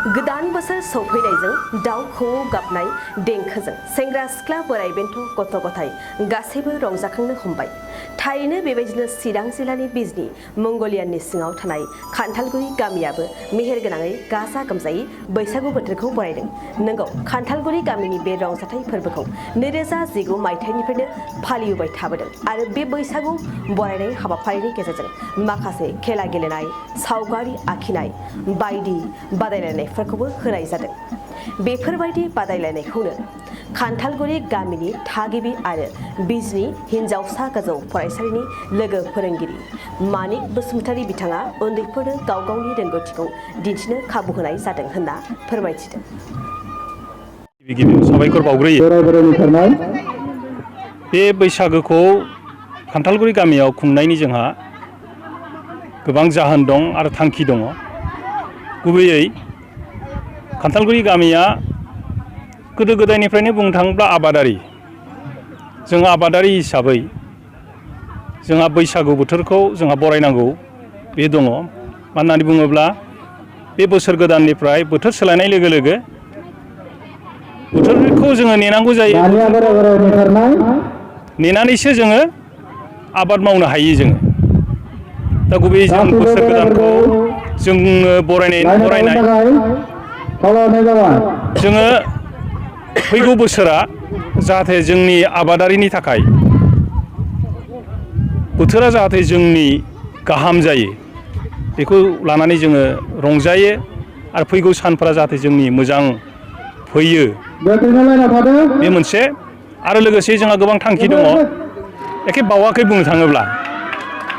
गोदान बोसोर सौफैनायजों दाउ खौवौ गाबनाय देंखोजों सेंग्रा सिख्ला बोराइ बेन्थ गथ' गथाय गासैबो रंजाखांनो हमबाय। थारैनो बेबायदिनो चिरां जिल्लानि बिजनी मंगलियाननि सिङाव थानाय खान्थालगुरि गामियाबो मेहेरगोनाङै गाजा गोमजायै बैसागु बोथोरखौ बरायदों। नंगौ, खान्थालगुरि गामिनि बे रंजाथाइ फोरबोखौ 2019 मायथाइनिफ्रायनो फालिबोबाय थाबोदों आरो बे बैसागु बरायनाय हाबाफारिनि गेजेरजों माखासे खेला गेलेनाय, सावगारि आखिनाय बायदि बादायलायनायफोरखौबो होनाय जादों। बेफोरबायदि बादायलायनायखौनो खान्थालगुरि गामिनि थागिबि आरो बिजनी हिनजावसा गोजौ फरायसालिनि लोगो फोरोंगिरि मानिक बसुमतारी बिथाङा उन्दैफोरनो गाव गावनि रोंगौथिखौ दिन्थिनो खाबु होनाय जादों होनना फोरमायथिदों। साबायखर बावग्रोयो। बे बैसागोखौ खान्थालगुरि गामियाव खुंनायनि जोंहा गोबां जाहोन दं आरो थांखि दङ। गुबैयै खान्थालगुरि गामिया गोदो गोदायनिफ्रायनो बुंनो थाङोब्ला आबादारि। जों आबादारि हिसाबै जोंहा बैसागु बोथोरखौ जोंहा बरायनांगौ बे दङ। मानो होननानै बुङोब्ला बे बोसोर गोदाननिफ्राय बोथोर सोलायनाय लोगो लोगो बोथोरखौ जोङो नेनांगौ जायो। नेनानैसो जोङो आबाद मावनो हायो जोङो। दा गुबैयै जों बोसोर गोदानखौ जोङो बरायनाय जोङो फैगौ बोसोरा जाहाथे जोंनि आबादारिनि थाखाय बोथोरा जाहाथे जोंनि गाहाम जायो बेखौ लानानै जोङो रंजायो आरो फैगौ सानफोरा जाहाथे जोंनि मोजां फैयो बे मोनसे। आरो लोगोसे जोंहा गोबां थांखि दङ। एखे बावाखै बुंनो थाङोब्ला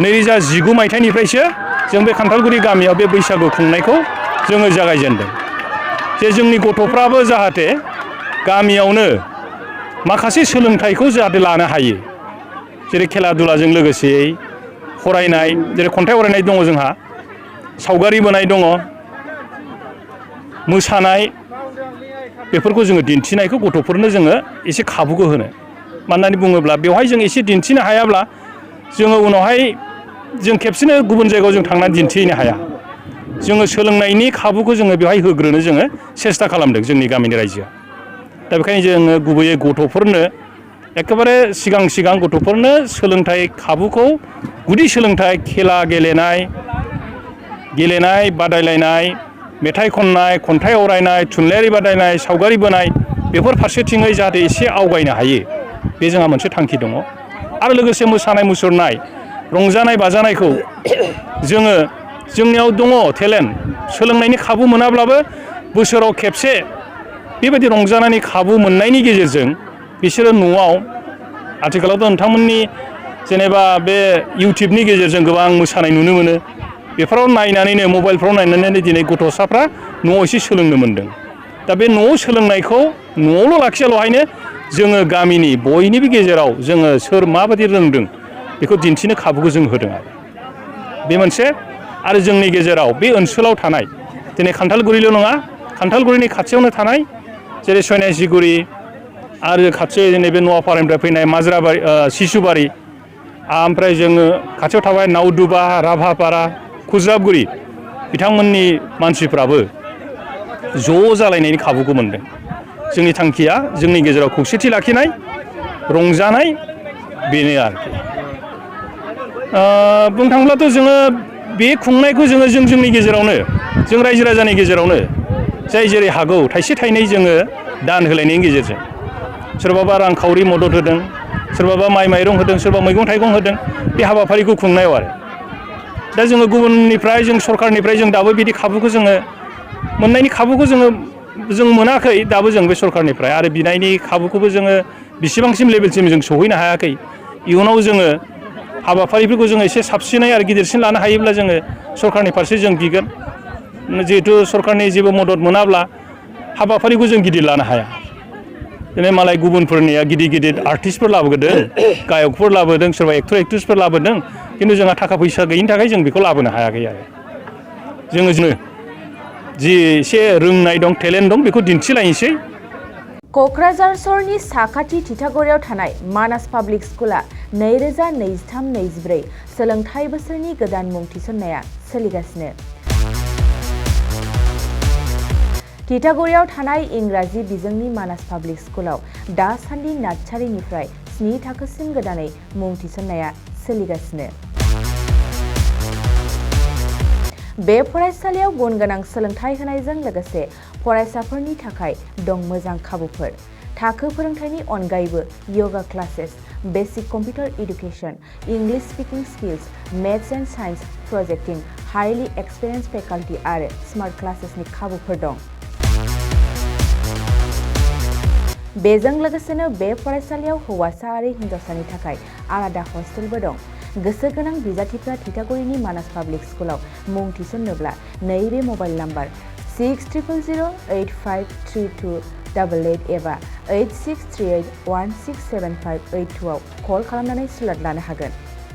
2019 मायथाइनिफ्रायसो जों बे खान्थालगुरि गामियाव बे बैसागु खुंनायखौ जोङो जागायजेनदों। जे जोंनि गथ'फ्राबो जाहाथे गामियावनो माखासे सोलोंथाइखौ जाहाथे लानो हायो। जेरै खेला दुलाजों लोगोसेयै फरायनाय, जेरै खन्थाइ आवरायनाय दङ जोंहा, सावगारि बोनाय दङ, मोसानाय, बेफोरखौ जोङो दिन्थिनायखौ गथ'फोरनो जोङो एसे खाबुखौ होनो। मानो होननानै बुङोब्ला बेवहाय जों एसे दिन्थिनो हायाब्ला जोङो उनावहाय जों खेबसेनो गुबुन जायगायाव जों थांनानै दिन्थिहैनो हाया। जोङो सोलोंनायनि खाबुखौ जोङो बेवहाय होग्रोनो जोङो सेस्था खालामदों जोंनि गामिनि रायजोआ। दा बेखायनो जोङो गुबैयै गथ'फोरनो एखेबारे सिगां गथ'फोरनो सोलोंथाइ खाबुखौ गुदि सोलोंथाइ, खेला गेलेनाय बादायलायनाय, मेथाइ खननाय, खन्थाइ आवरायनाय, थुनलाइयारि बादायनाय, सावगारि बोनाय, बेफोर फारसेथिङै जाहाथे एसे आवगायनो हायो बे जोंहा मोनसे थांखि दङ। आरो लोगोसे मोसानाय मुसुरनाय, रंजानाय बाजानायखौ जोङो जोंनियाव दङ टेलेन्ट। सोलोंनायनि खाबु मोनाब्लाबो बोसोराव खेबसे बेबायदि रंजानायनि खाबु मोननायनि गेजेरजों बिसोरो न'आव आथिखालावथ' नोंथांमोननि जेनेबा बे इउटिउबनि गेजेरजों गोबां मोसानाय नुनो मोनो। बेफोराव नायनानैनो मबाइलफ्राव नायनानैनो दिनै गथ'साफ्रा न'आव एसे सोलोंनो मोन्दों। दा बे न'आव सोलोंनायखौ न'आवल' लाखियाल'हायनो जोङो गामिनि बयनिबो गेजेराव जोङो सोर माबायदि रोंदों बेखौ दिन्थिनो खाबुखौ जों होदों आरो बे मोनसे। आरो जोंनि गेजेराव बे ओनसोलाव थानाय दिनै खान्थालगुरिल' नङा, खान्थालगुरिनि खाथियावनो थानाय जेरै सयनासिगुरि आरो खाथि जोंनि बे नवापारानिफ्राय फैनाय माजराबारि, सिसुबारि, ओमफ्राय जोङो खाथियाव थाबाय नावदुबा, राभापारा, खुज्राबगुरि, बिथांमोननि मानसिफ्राबो ज' जालायनायनि खाबुखौ मोनदों। जोंनि थांखिया जोंनि गेजेराव खौसेथि लाखिनाय, रंजानाय, बेनो आरोखि। बुंनो थाङोब्लाथ' जोङो बे खुंनायखौ जोंनि गेजेरावनो, जों रायजो राजानि गेजेरावनो जाय जेरै हागौ थाइसे थाइनै जोङो दान होलायनायनि गेजेरजों सोरबाबा रांखावरि मदद होदों, सोरबाबा माइ माइरं होदों, सोरबा मैगं थाइगं होदों बे हाबाफारिखौ खुंनायाव आरो। दा जोङो गुबुननिफ्राय, जों सरकारनिफ्राय जों दाबो बिदि खाबुखौ जोङो मोननायनि खाबुखौ जों मोनाखै दाबो जों बे सरकारनिफ्राय। आरो बिनायनि खाबुखौबो जोङो बेसेबांसिम लेभेलसिम जों सहैनो हायाखै। इयुनाव जोङो हाबाफारिफोरखौ जोङो एसे साबसिनै आरो गिदिरसिन लानो हायोब्ला जोङो सरकारनि फारसे जों बिगोन। जिहेथु सरकारनि जेबो मदद मोनाब्ला हाबाफारिखौ जों गिदिर लानो हाया। दिनै मालाय गुबुनफोरनिया गिदिर आर्टिस्टफोर लाबोदों, गायकफोर लाबोदों, सोरबा एक्टर एक्ट्रिसफोर लाबोदों, खिन्थु जोंहा थाखा फैसा गैयिनि थाखाय जों बेखौ लाबोनो हायाखै आरो। जोङो जि एसे रोंनाय दं, टेलेन्ट दं, बेखौ दिन्थिलायनोसै। क'क्राझार सहरनि साखाथि थिथागुरियाव थानाय मानास पाब्लिक स्कुला 2023-24 सोलोंथाइ बोसोरनि गोदान मुं थिसननाया सोलिगासिनो। तितागुरियाव थानाय इंराजि बिजोंनि मानास पाब्लिक स्कुलाव दासान्दि नार्सारिनिफ्राय 7 थाखोसिम गोदानै मुं थिसननाया सोलिगासिनो। बे फरायसालियाव गुन गोनां सोलोंथाइ होनायजों लोगोसे फरायसाफोरनि थाखाय दं मोजां खाबुफोर। थाखो फोरोंथायनि अनगायैबो yoga classes, basic computer education, English speaking skills, maths and science प्रजेक्टिं, हाइलि एक्सपिरियेन्स फेकाल्टी आरो स्मार्ट क्लासेसनि खाबुफोर दं। बेजों लोगोसेनो बे फरायसालियाव हौवासा आरो हिन्जावसानि थाखाय आलादा हस्टेलबो दं। गोसो गोनां बिजाथिफ्रा तितागुरिनि मानास पाब्लिक स्कुलाव मुं थिसन्नोब्ला नैबे मबाइल नाम्बार 6000853288 एबा 8638167582 आव कल खालामनानै सुलाद लानो हागोन।